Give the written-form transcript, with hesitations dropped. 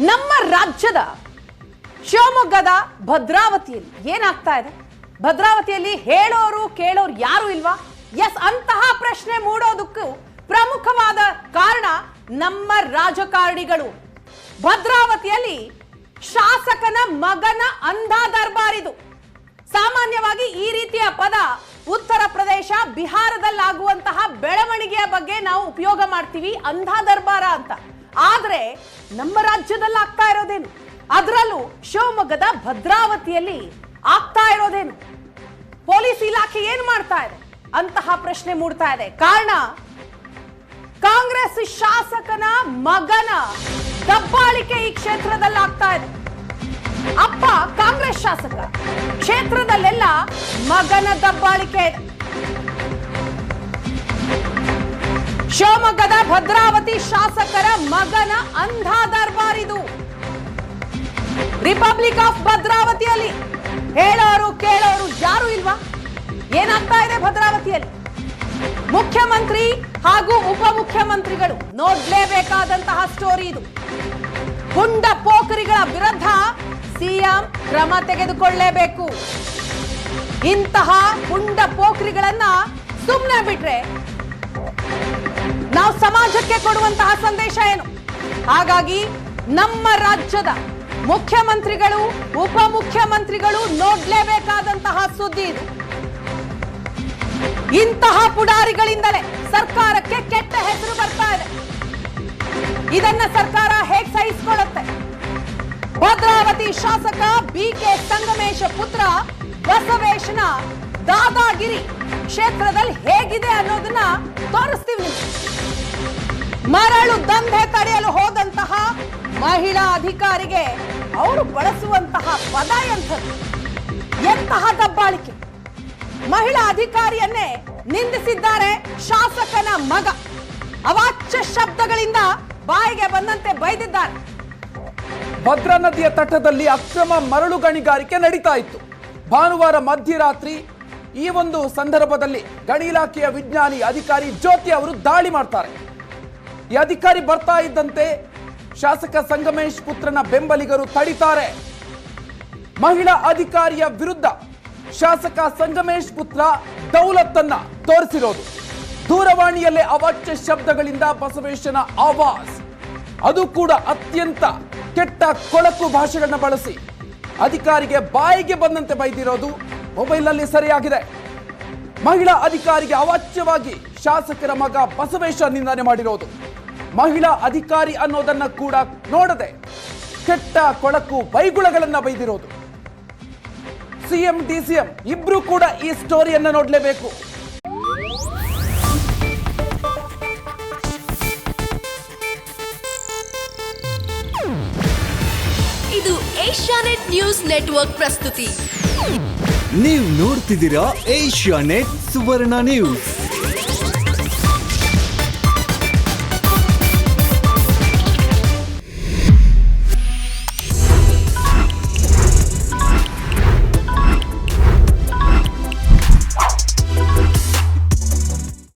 ನಮ್ಮ ರಾಜ್ಯದ ಶಿವಮೊಗ್ಗದ ಭದ್ರಾವತಿಯಲ್ಲಿ ಏನಾಗ್ತಾ ಇದೆ? ಭದ್ರಾವತಿಯಲ್ಲಿ ಹೇಳೋರು ಕೇಳೋರು ಯಾರು ಇಲ್ವಾ? ಎಸ್, ಅಂತಹ ಪ್ರಶ್ನೆ ಮೂಡೋದಕ್ಕೂ ಪ್ರಮುಖವಾದ ಕಾರಣ ನಮ್ಮ ರಾಜಕಾರಣಿಗಳು. ಭದ್ರಾವತಿಯಲ್ಲಿ ಶಾಸಕನ ಮಗನ ಅಂಧ ದರ್ಬಾರಿದು. ಸಾಮಾನ್ಯವಾಗಿ ಈ ರೀತಿಯ ಪದ ಉತ್ತರ ಪ್ರದೇಶ, ಬಿಹಾರದಲ್ಲಾಗುವಂತಹ ಬೆಳವಣಿಗೆಯ ಬಗ್ಗೆ ನಾವು ಉಪಯೋಗ ಮಾಡ್ತೀವಿ, ಅಂಧ ದರ್ಬಾರ ಅಂತ. ಆದ್ರೆ ನಮ್ಮ ರಾಜ್ಯದಲ್ಲಿ ಆಗ್ತಾ ಇರೋದೇನು? ಅದರಲ್ಲೂ ಶಿವಮೊಗ್ಗದ ಭದ್ರಾವತಿಯಲ್ಲಿ ಆಗ್ತಾ ಇರೋದೇನು? ಪೊಲೀಸ್ ಇಲಾಖೆ ಏನ್ ಮಾಡ್ತಾ ಇದೆ? ಅಂತಹ ಪ್ರಶ್ನೆ ಮೂಡ್ತಾ ಇದೆ. ಕಾರಣ ಕಾಂಗ್ರೆಸ್ ಶಾಸಕನ ಮಗನ ದಬ್ಬಾಳಿಕೆ ಈ ಕ್ಷೇತ್ರದಲ್ಲಿ ಆಗ್ತಾ ಇದೆ. ಅಪ್ಪ ಕಾಂಗ್ರೆಸ್ ಶಾಸಕ, ಕ್ಷೇತ್ರದಲ್ಲೆಲ್ಲ ಮಗನ ದಬ್ಬಾಳಿಕೆ ಇದೆ. ಶಿವಮೊಗ್ಗದ ಭದ್ರಾವತಿ ಶಾಸಕರ ಮಗನ ಅಂಧ ದರ್ಬಾರಿದು. ರಿಪಬ್ಲಿಕ್ ಆಫ್ ಭದ್ರಾವತಿಯಲ್ಲಿ ಹೇಳೋರು ಕೇಳೋರು ಯಾರು ಇಲ್ವಾ? ಏನಾಗ್ತಾ ಇದೆ ಭದ್ರಾವತಿಯಲ್ಲಿ? ಮುಖ್ಯಮಂತ್ರಿ ಹಾಗೂ ಉಪಮುಖ್ಯಮಂತ್ರಿಗಳು ನೋಡ್ಲೇಬೇಕಾದಂತಹ ಸ್ಟೋರಿ ಇದು. ಪುಂಡ ಪೋಖರಿಗಳ ವಿರುದ್ಧ ಸಿಎಂ ಕ್ರಮ ತೆಗೆದುಕೊಳ್ಳಲೇಬೇಕು. ಇಂತಹ ಪುಂಡ ಪೋಖರಿಗಳನ್ನ ಸುಮ್ಮನೆ ಬಿಟ್ರೆ ನಾವು ಸಮಾಜಕ್ಕೆ ಕೊಡುವಂತಹ ಸಂದೇಶ ಏನು? ಹಾಗಾಗಿ ನಮ್ಮ ರಾಜ್ಯದ ಮುಖ್ಯಮಂತ್ರಿಗಳು, ಉಪಮುಖ್ಯಮಂತ್ರಿಗಳು ನೋಡ್ಲೇಬೇಕಾದಂತಹ ಸುದ್ದಿ ಇದು. ಇಂತಹ ಪುಡಾರಿಗಳಿಂದಲೇ ಸರ್ಕಾರಕ್ಕೆ ಕೆಟ್ಟ ಹೆಸರು ಬರ್ತಾ ಇದೆ. ಇದನ್ನ ಸರ್ಕಾರ ಹೇಗೆ ಸಹಿಸಿಕೊಳ್ಳುತ್ತೆ? ಭದ್ರಾವತಿ ಶಾಸಕ ಬಿಕೆ ಸಂಗಮೇಶ ಪುತ್ರ ಬಸವೇಶನ ದಾದಾಗಿರಿ ಕ್ಷೇತ್ರದಲ್ಲಿ ಹೇಗಿದೆ ಅನ್ನೋದನ್ನ ತೋರಿಸ್ತೀವಿ. ಮರಳು ದಂಧೆ ತಡೆಯಲು ಹೋದಂತಹ ಮಹಿಳಾ ಅಧಿಕಾರಿಗೆ ಅವರು ಬಳಸುವಂತಹ ಪದ ಎಂತಹ ದಬ್ಬಾಳಿಕೆ! ಮಹಿಳಾ ಅಧಿಕಾರಿಯನ್ನೇ ನಿಂದಿಸಿದ್ದಾರೆ ಶಾಸಕನ ಮಗ. ಅವಾಚ್ಯ ಶಬ್ದಗಳಿಂದ ಬಾಯಿಗೆ ಬಂದಂತೆ ಬೈದಿದ್ದಾರೆ. ಭದ್ರಾ ನದಿಯ ತಟದಲ್ಲಿ ಅಕ್ರಮ ಮರಳು ಗಣಿಗಾರಿಕೆ ನಡೀತಾ ಇತ್ತು. ಭಾನುವಾರ ಮಧ್ಯರಾತ್ರಿ ಈ ಒಂದು ಸಂದರ್ಭದಲ್ಲಿ ಗಣಿ ಇಲಾಖೆಯ ವಿಜ್ಞಾನಿ ಅಧಿಕಾರಿ ಜ್ಯೋತಿ ಅವರು ದಾಳಿ ಮಾಡ್ತಾರೆ. ಈ ಅಧಿಕಾರಿ ಬರ್ತಾ ಇದ್ದಂತೆ ಶಾಸಕ ಸಂಗಮೇಶ್ ಪುತ್ರನ ಬೆಂಬಲಿಗರು ತಡಿತಾರೆ. ಮಹಿಳಾ ಅಧಿಕಾರಿಯ ವಿರುದ್ಧ ಶಾಸಕ ಸಂಗಮೇಶ್ ಪುತ್ರ ದೌಲತ್ತನ್ನ ತೋರಿಸಿರೋದು. ದೂರವಾಣಿಯಲ್ಲೇ ಅವಾಚ್ಯ ಶಬ್ದಗಳಿಂದ ಬಸವೇಶನ ಆವಾಜ್, ಅದು ಕೂಡ ಅತ್ಯಂತ ಕೆಟ್ಟ ಕೊಳಕು ಭಾಷೆಗಳನ್ನ ಬಳಸಿ ಅಧಿಕಾರಿಗೆ ಬಾಯಿಗೆ ಬಂದಂತೆ ಬೈದಿರೋದು ಮೊಬೈಲ್ನಲ್ಲಿ ಸೆರೆಯಾಗಿದೆ. ಮಹಿಳಾ ಅಧಿಕಾರಿಗೆ ಅವಾಚ್ಯವಾಗಿ ಶಾಸಕರ ಮಗ ಬಸವೇಶ ನಿಂದನೆ ಮಾಡಿರೋದು. ಮಹಿಳಾ ಅಧಿಕಾರಿ ಅನ್ನೋದನ್ನ ಕೂಡ ನೋಡದೆ ಕೆಟ್ಟ ಕೊಳಕು ಬೈಗುಳಗಳನ್ನ ಬೈದಿರೋದು. ಸಿಎಂ ಡಿಸಿಎಂ ಇಬ್ರು ಕೂಡ ಈ ಸ್ಟೋರಿಯನ್ನ ನೋಡ್ಲೇಬೇಕು. ಇದು ಏಷ್ಯಾನೆಟ್ ನ್ಯೂಸ್ ನೆಟ್ವರ್ಕ್ ಪ್ರಸ್ತುತಿ. ನೀವು ನೋಡ್ತಿದ್ದೀರಾ ಏಷ್ಯಾನೆಟ್ ಸುವರ್ಣ ನ್ಯೂಸ್.